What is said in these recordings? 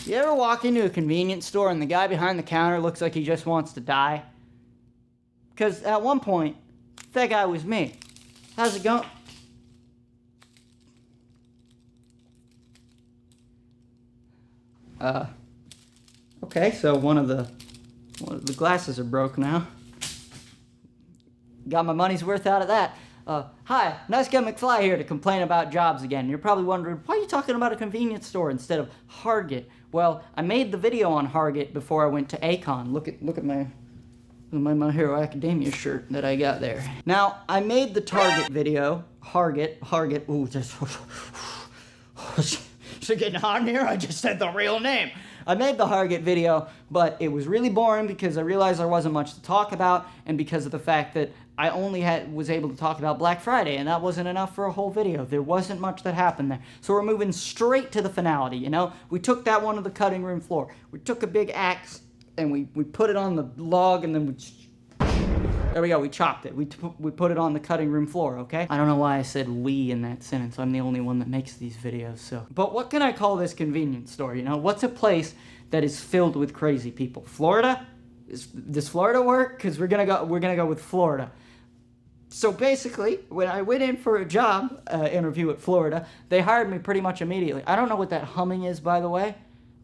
You ever walk into a convenience store and the guy behind the counter looks like he just wants to die? Because at one point, that guy was me. How's it going? Okay, so one of the glasses are broke now. Got my money's worth out of that. Hi, Nice Guy McFly here to complain about jobs again. You're probably wondering, why are you talking about a convenience store instead of Hargit? Well, I made the video on Hargit before I went to Akon. Look at my My Hero Academia shirt that I got there. Now, I made the Target video, Hargit, ooh, it's getting hot in here, I just said the real name. I made the Hargit video, but it was really boring because I realized there wasn't much to talk about, and because of the fact that I only was able to talk about Black Friday, and that wasn't enough for a whole video. There wasn't much that happened there. So we're moving straight to the finality, you know? We took that one to the cutting room floor. We took a big axe, and we put it on the log, and then there we go, we chopped it. We put it on the cutting room floor, okay? I don't know why I said we in that sentence. I'm the only one that makes these videos, so. But what can I call this convenience store, you know? What's a place that is filled with crazy people? Florida? Does Florida work? Because we're gonna go with Florida. So basically, when I went in for a job interview at Florida, they hired me pretty much immediately. I don't know what that humming is, by the way.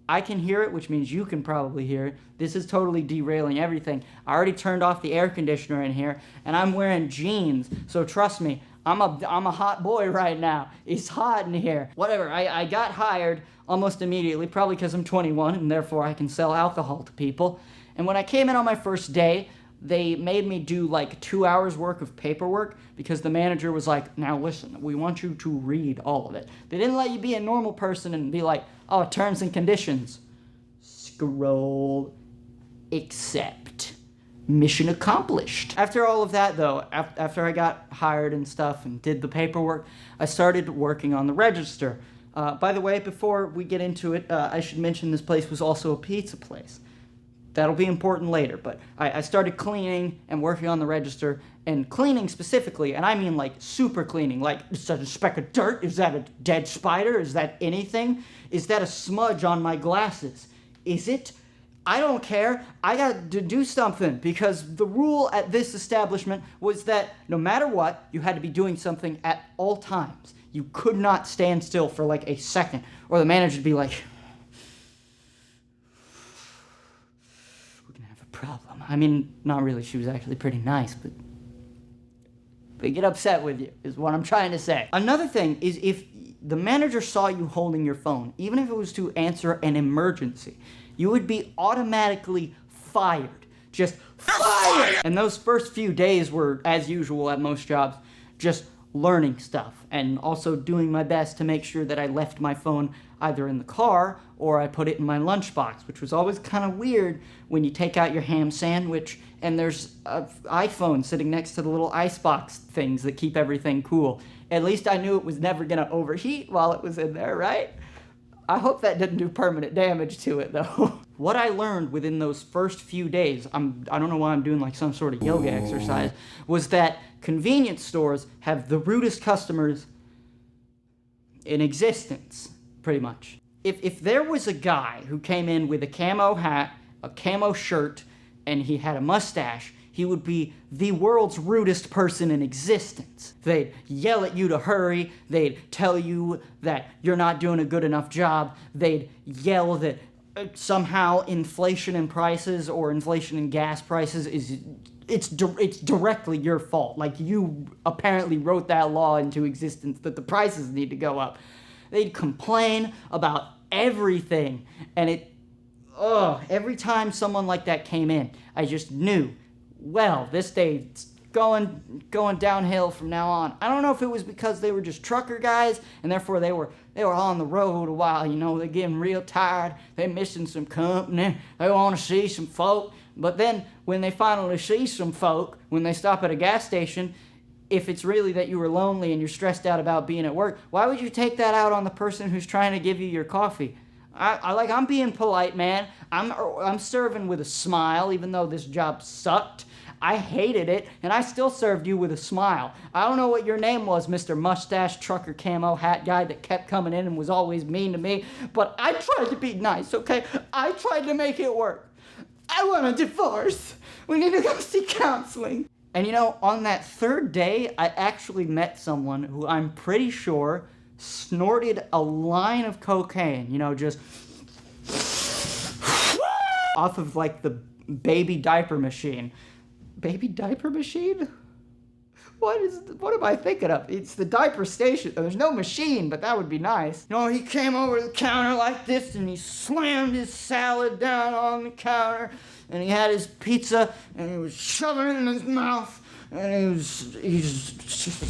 I can hear it, which means you can probably hear it. This is totally derailing everything. I already turned off the air conditioner in here, and I'm wearing jeans, so trust me, I'm a hot boy right now. It's hot in here. Whatever, I got hired almost immediately, probably because I'm 21, and therefore I can sell alcohol to people. And when I came in on my first day, they made me do like 2 hours worth of paperwork because the manager was like, now listen, we want you to read all of it. They didn't let you be a normal person and be like, oh, terms and conditions. Scroll, accept. Mission accomplished. After all of that though, after I got hired and stuff and did the paperwork, I started working on the register. By the way, before we get into it, I should mention this place was also a pizza place. That'll be important later, but I started cleaning and working on the register, and cleaning specifically, and I mean like super cleaning, like is that a speck of dirt? Is that a dead spider? Is that anything? Is that a smudge on my glasses? Is it? I don't care. I got to do something because the rule at this establishment was that no matter what, you had to be doing something at all times. You could not stand still for like a second, or the manager would be like, problem. I mean, not really. She was actually pretty nice, but they get upset with you, is what I'm trying to say. Another thing is if the manager saw you holding your phone, even if it was to answer an emergency, you would be automatically fired. Just fired! And those first few days were, as usual at most jobs, just learning stuff and also doing my best to make sure that I left my phone either in the car or I put it in my lunchbox, which was always kind of weird when you take out your ham sandwich and there's an iPhone sitting next to the little icebox things that keep everything cool. At least I knew it was never gonna overheat while it was in there, right? I hope that didn't do permanent damage to it though. What I learned within those first few days, I don't know why I'm doing like some sort of yoga exercise, was that convenience stores have the rudest customers in existence, pretty much. If there was a guy who came in with a camo hat, a camo shirt, and he had a mustache, he would be the world's rudest person in existence. They'd yell at you to hurry, they'd tell you that you're not doing a good enough job, they'd yell that somehow inflation in prices or inflation in gas prices it's directly your fault. Like you apparently wrote that law into existence that the prices need to go up. They'd complain about everything, and every time someone like that came in, I just knew, well, this day's going downhill from now on. I don't know if it was because they were just trucker guys, and therefore they were on the road a while, you know, they're getting real tired, they're missing some company, they want to see some folk, but then when they finally see some folk, when they stop at a gas station, if it's really that you were lonely and you're stressed out about being at work, why would you take that out on the person who's trying to give you your coffee? I'm being polite, man. I'm serving with a smile, even though this job sucked. I hated it, and I still served you with a smile. I don't know what your name was, Mr. Mustache Trucker Camo Hat Guy that kept coming in and was always mean to me, but I tried to be nice, okay? I tried to make it work. I want a divorce. We need to go see counseling. And you know, on that third day, I actually met someone who I'm pretty sure snorted a line of cocaine, you know, just off of like the baby diaper machine. Baby diaper machine? What am I thinking of? It's the diaper station. There's no machine, but that would be nice. You know, he came over to the counter like this and he slammed his salad down on the counter and he had his pizza and he was shoving it in his mouth and he's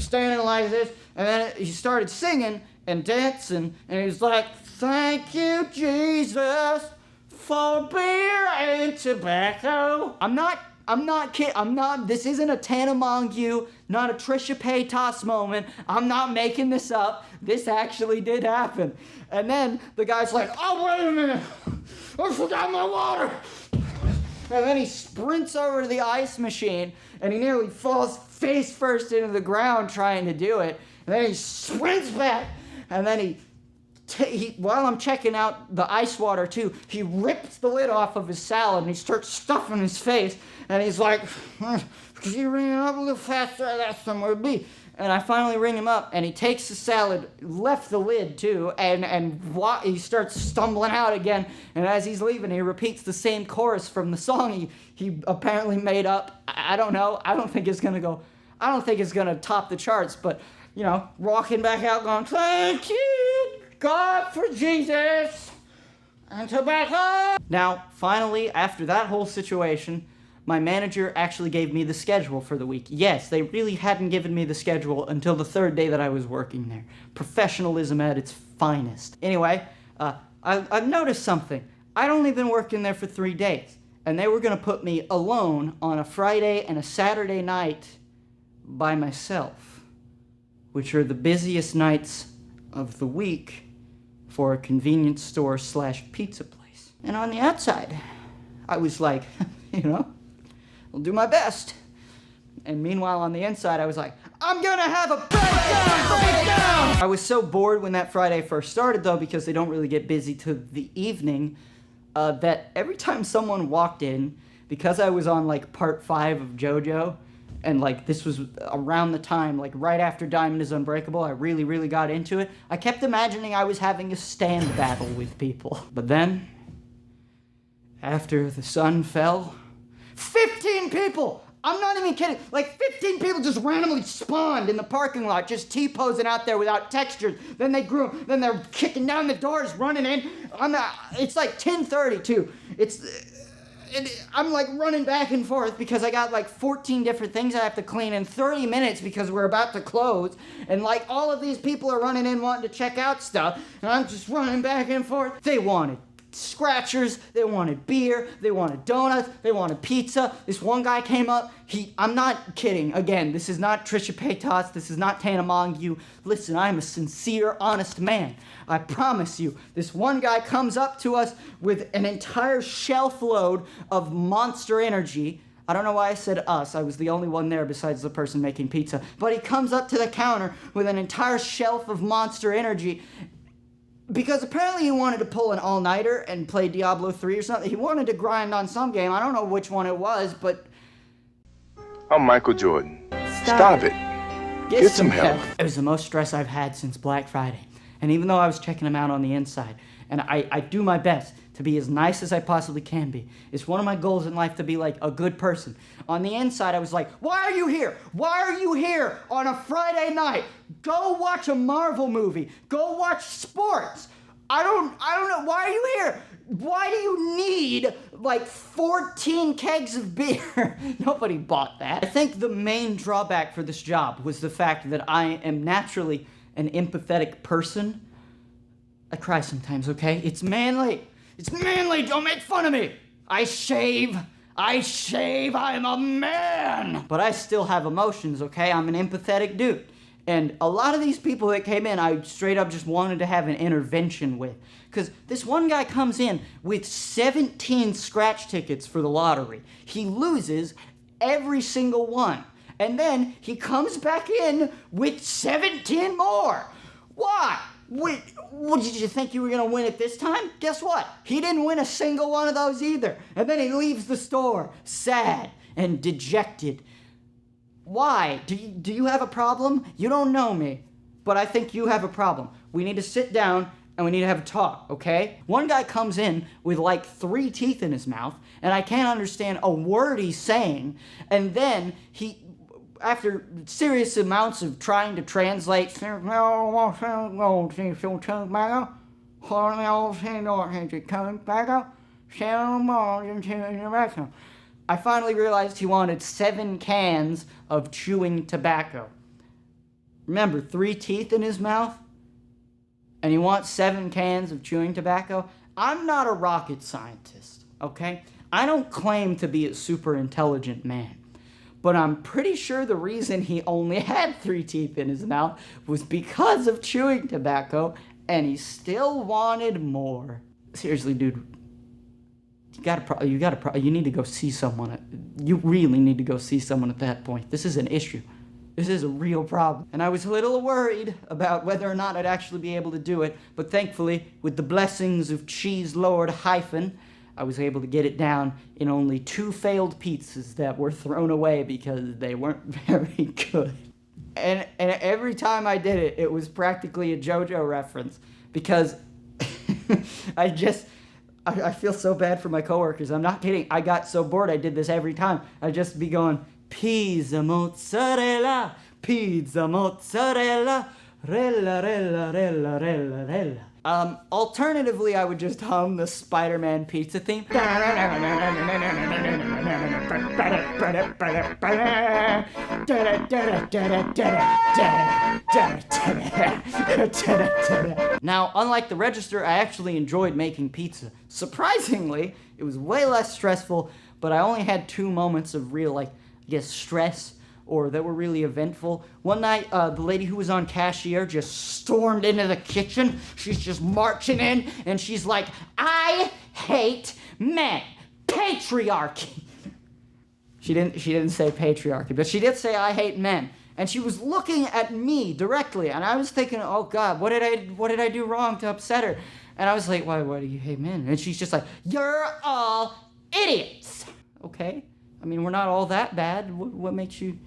standing like this and then he started singing and dancing and he was like, "Thank you, Jesus, for beer and tobacco." I'm not kidding. This isn't a Tana Mongeau, not a Trisha Paytas moment. I'm not making this up. This actually did happen. And then the guy's like, "Oh, wait a minute. I forgot my water." And then he sprints over to the ice machine and he nearly falls face first into the ground trying to do it. And then he sprints back and then while I'm checking out the ice water too, he rips the lid off of his salad and he starts stuffing his face. And he's like, "Could you ring it up a little faster? I got somewhere to be." And I finally ring him up and he takes the salad, left the lid too, and he starts stumbling out again. And as he's leaving, he repeats the same chorus from the song he apparently made up. I don't know. I don't think it's gonna top the charts, but you know, walking back out going, "Thank you, God, for Jesus and tobacco." Now, finally, after that whole situation, my manager actually gave me the schedule for the week. Yes, they really hadn't given me the schedule until the third day that I was working there. Professionalism at its finest. Anyway, I've noticed something. I'd only been working there for 3 days, and they were going to put me alone on a Friday and a Saturday night by myself, which are the busiest nights of the week for a convenience store / pizza place. And on the outside, I was like, you know, I'll do my best. And meanwhile, on the inside, I was like, I'm gonna have a breakdown! I was so bored when that Friday first started, though, because they don't really get busy till the evening, that every time someone walked in, because I was on, like, part 5 of JoJo, and, like, this was around the time, like, right after Diamond is Unbreakable, I really, really got into it, I kept imagining I was having a stand battle with people. But then, after the sun fell, 15 people! I'm not even kidding. Like 15 people just randomly spawned in the parking lot, just T-posing out there without textures. Then they grew. Then they're kicking down the doors, running in. It's like 10:30 too. I'm like running back and forth because I got like 14 different things I have to clean in 30 minutes because we're about to close. And like all of these people are running in wanting to check out stuff. And I'm just running back and forth. They wanted scratchers, they wanted beer, they wanted donuts, they wanted pizza. This one guy came up, I'm not kidding, again, this is not Trisha Paytas, this is not Tana Mongeau. Listen, I'm a sincere, honest man. I promise you, this one guy comes up to us with an entire shelf load of Monster Energy. I don't know why I said us, I was the only one there besides the person making pizza. But he comes up to the counter with an entire shelf of Monster Energy, because apparently he wanted to pull an all-nighter and play Diablo 3 or something. He wanted to grind on some game. I don't know which one it was, but... I'm Michael Jordan. Stop it. Get some help. It was the most stress I've had since Black Friday. And even though I was checking them out on the inside, and I do my best to be as nice as I possibly can be. It's one of my goals in life to be like a good person. On the inside, I was like, why are you here? Why are you here on a Friday night? Go watch a Marvel movie. Go watch sports. I don't know. Why are you here? Why do you need like 14 kegs of beer? Nobody bought that. I think the main drawback for this job was the fact that I am naturally an empathetic person. I cry sometimes, okay? It's manly. It's manly, don't make fun of me! I shave, I'm a man! But I still have emotions, okay? I'm an empathetic dude. And a lot of these people that came in, I straight up just wanted to have an intervention with. Because this one guy comes in with 17 scratch tickets for the lottery. He loses every single one. And then he comes back in with 17 more. Why? Wait, what, did you think you were going to win it this time? Guess what? He didn't win a single one of those either. And then he leaves the store, sad and dejected. Why? Do you have a problem? You don't know me, but I think you have a problem. We need to sit down and we need to have a talk, okay? One guy comes in with like 3 teeth in his mouth, and I can't understand a word he's saying, and then after serious amounts of trying to translate, I finally realized he wanted 7 cans of chewing tobacco. Remember, 3 teeth in his mouth? And he wants 7 cans of chewing tobacco? I'm not a rocket scientist, okay? I don't claim to be a super intelligent man. But I'm pretty sure the reason he only had 3 teeth in his mouth was because of chewing tobacco, and he still wanted more. Seriously, dude, you need to go see someone. You really need to go see someone at that point. This is an issue. This is a real problem. And I was a little worried about whether or not I'd actually be able to do it, but thankfully, with the blessings of Cheese Lord Hyphen, I was able to get it down in only 2 failed pizzas that were thrown away because they weren't very good. And every time I did it, it was practically a JoJo reference because I feel so bad for my coworkers. I'm not kidding. I got so bored I did this every time. I'd just be going, pizza mozzarella, rella, rella, rella, rella, rella. Alternatively, I would just hum the Spider-Man pizza theme. Now, unlike the register, I actually enjoyed making pizza. Surprisingly, it was way less stressful, but I only had 2 moments of real, stress or that were really eventful. One night, the lady who was on cashier just stormed into the kitchen. She's just marching in, and she's like, I hate men. Patriarchy. She didn't say patriarchy, but she did say I hate men. And she was looking at me directly, and I was thinking, oh God, what did I do wrong to upset her? And I was like, why do you hate men? And she's just like, you're all idiots. Okay? I mean, we're not all that bad. What makes you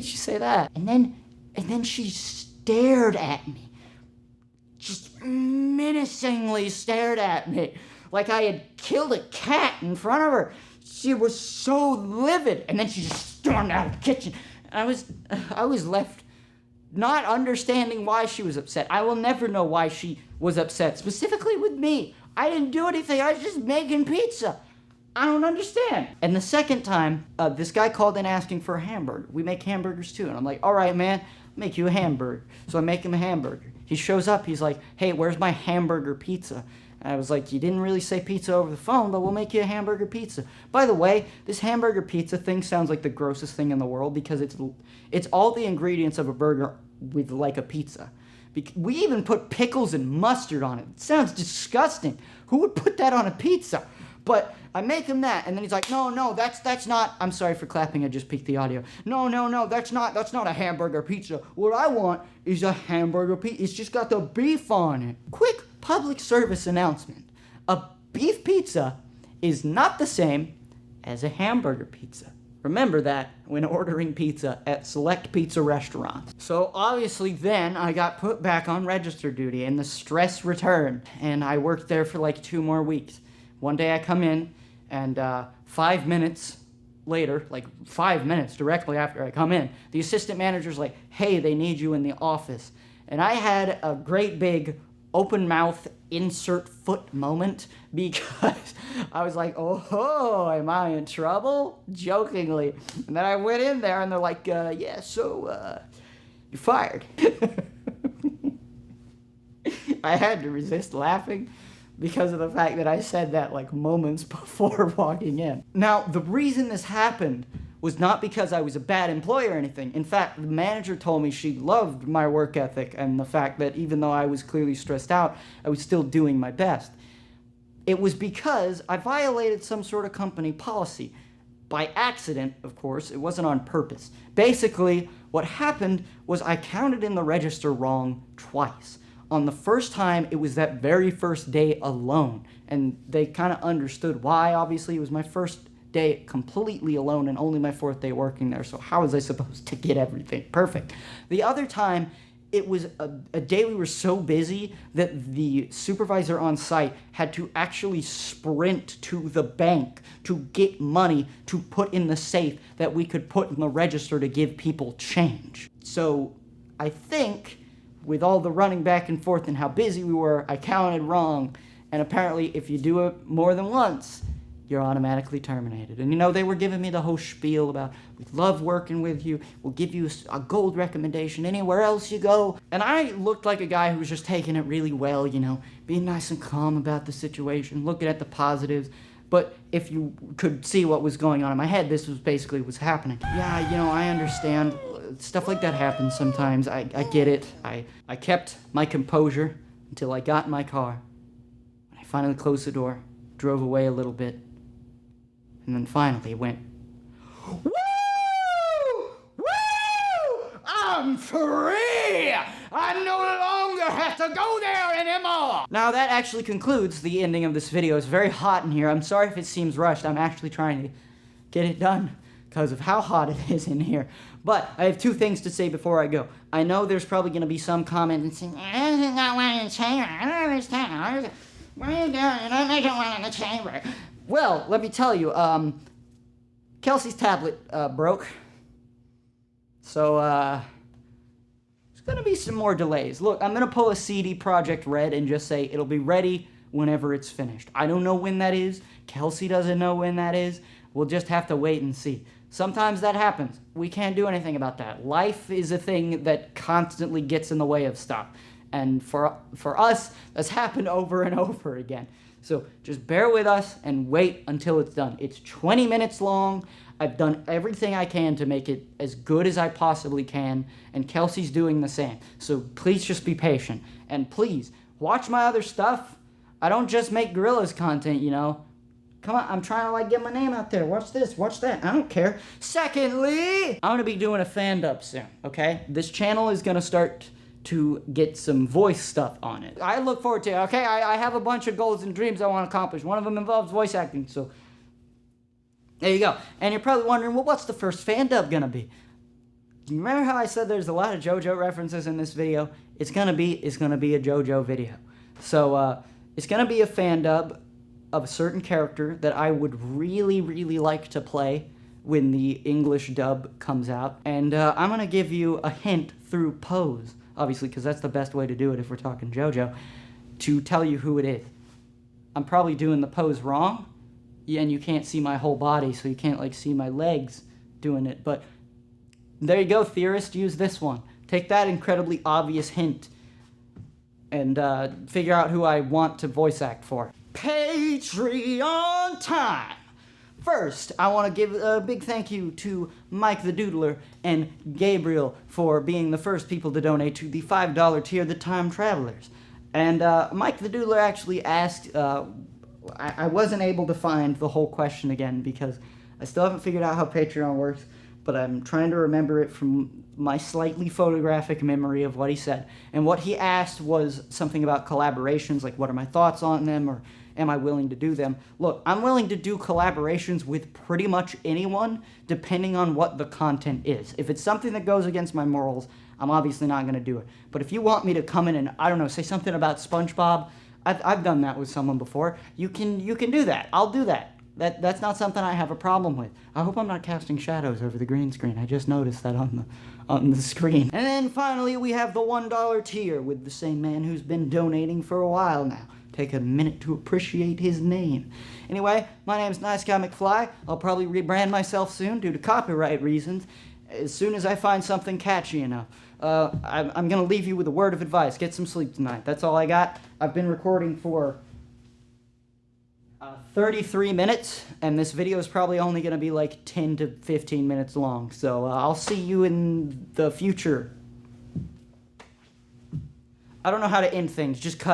say that? And then she stared at me. Just menacingly stared at me. Like I had killed a cat in front of her. She was so livid. And then she just stormed out of the kitchen. And I was left not understanding why she was upset. I will never know why she was upset, specifically with me. I didn't do anything. I was just making pizza. I don't understand. And the second time, this guy called in asking for a hamburger. We make hamburgers too. And I'm like, all right, man, I'll make you a hamburger. So I make him a hamburger. He shows up. He's like, hey, where's my hamburger pizza? And I was like, you didn't really say pizza over the phone, but we'll make you a hamburger pizza. By the way, this hamburger pizza thing sounds like the grossest thing in the world because it's all the ingredients of a burger with like a pizza. We even put pickles and mustard on it. It sounds disgusting. Who would put that on a pizza? But I make him that, and then he's like, no, that's not, I'm sorry for clapping, I just peaked the audio. No, that's not a hamburger pizza. What I want is a hamburger pizza. It's just got the beef on it. Quick public service announcement. A beef pizza is not the same as a hamburger pizza. Remember that when ordering pizza at select pizza restaurants. So obviously then I got put back on register duty and the stress returned, and I worked there for like 2 more weeks. One day I come in, and 5 minutes later, like 5 minutes directly after I come in, the assistant manager's like, hey, they need you in the office. And I had a great big open mouth insert foot moment because I was like, oh, am I in trouble? Jokingly. And then I went in there, and they're like, yeah, so you're fired. I had to resist laughing because of the fact that I said that like moments before walking in. Now, the reason this happened was not because I was a bad employee or anything. In fact, the manager told me she loved my work ethic and the fact that even though I was clearly stressed out, I was still doing my best. It was because I violated some sort of company policy. by accident, of course. It wasn't on purpose. Basically, what happened was I counted in the register wrong twice. On the first time, it was that very first day alone, and they kind of understood why. Obviously, it was my first day completely alone and only my fourth day working there, so how was I supposed to get everything perfect? The other time, it was a day we were so busy that the supervisor on site had to actually sprint to the bank to get money to put in the safe that we could put in the register to give people change. So I think with all the running back and forth and how busy we were, I counted wrong. And apparently if you do it more than once, you're automatically terminated. And they were giving me the whole spiel about, we love working with you, we'll give you a gold recommendation anywhere else you go. And I looked like a guy who was just taking it really well, being nice and calm about the situation, looking at the positives. But if you could see what was going on in my head, this was basically what's happening. Yeah, I understand. Stuff like that happens sometimes. I get it. I kept my composure until I got in my car. When I finally closed the door, drove away a little bit, and then finally it went, woo! Woo! I'm free! I no longer have to go there anymore! Now that actually concludes the ending of this video. It's very hot in here. I'm sorry if it seems rushed. I'm actually trying to get it done because of how hot it is in here. But I have two things to say before I go. I know there's probably going to be some comment and saying, I did not want in the chamber. I don't understand. What are you doing? I don't make it one in the chamber. Well, let me tell you, Kelsey's tablet broke. So, there's going to be some more delays. Look, I'm going to pull a CD Projekt Red and just say it'll be ready whenever it's finished. I don't know when that is. Kelsey doesn't know when that is. We'll just have to wait and see. Sometimes that happens. We can't do anything about that. Life is a thing that constantly gets in the way of stuff. And for us, that's happened over and over again. So just bear with us and wait until it's done. It's 20 minutes long. I've done everything I can to make it as good as I possibly can, and Kelsey's doing the same. So please just be patient. And please, watch my other stuff. I don't just make Gorillaz content, Come on, I'm trying to get my name out there. Watch this, watch that. I don't care. Secondly, I'm going to be doing a fan-dub soon, okay? This channel is going to start to get some voice stuff on it. I look forward to it, okay? I have a bunch of goals and dreams I want to accomplish. One of them involves voice acting, so there you go. And you're probably wondering, well, what's the first fan dub gonna be? Do you remember how I said there's a lot of JoJo references in this video? It's gonna be a JoJo video. So it's gonna be a fan dub of a certain character that I would really, really like to play when the English dub comes out. And I'm gonna give you a hint through pose, obviously, because that's the best way to do it if we're talking JoJo, to tell you who it is. I'm probably doing the pose wrong, and you can't see my whole body, so you can't see my legs doing it, but there you go, theorist, use this one. Take that incredibly obvious hint and figure out who I want to voice act for. Patreon time! First, I want to give a big thank you to Mike the Doodler and Gabriel for being the first people to donate to the $5 tier, the Time Travelers. And Mike the Doodler actually asked, I wasn't able to find the whole question again because I still haven't figured out how Patreon works, but I'm trying to remember it from my slightly photographic memory of what he said. And what he asked was something about collaborations, like what are my thoughts on them, or am I willing to do them? Look, I'm willing to do collaborations with pretty much anyone, depending on what the content is. If it's something that goes against my morals, I'm obviously not going to do it. But if you want me to come in and, I don't know, say something about SpongeBob, I've done that with someone before. You can do that. I'll do that. That's not something I have a problem with. I hope I'm not casting shadows over the green screen. I just noticed that on the screen. And then finally we have the $1 tier with the same man who's been donating for a while now. Take a minute to appreciate his name. Anyway, my name's Nice Guy McFly. I'll probably rebrand myself soon due to copyright reasons as soon as I find something catchy enough. I'm going to leave you with a word of advice. Get some sleep tonight. That's all I got. I've been recording for 33 minutes, and this video is probably only going to be 10 to 15 minutes long. So I'll see you in the future. I don't know how to end things. Just cut.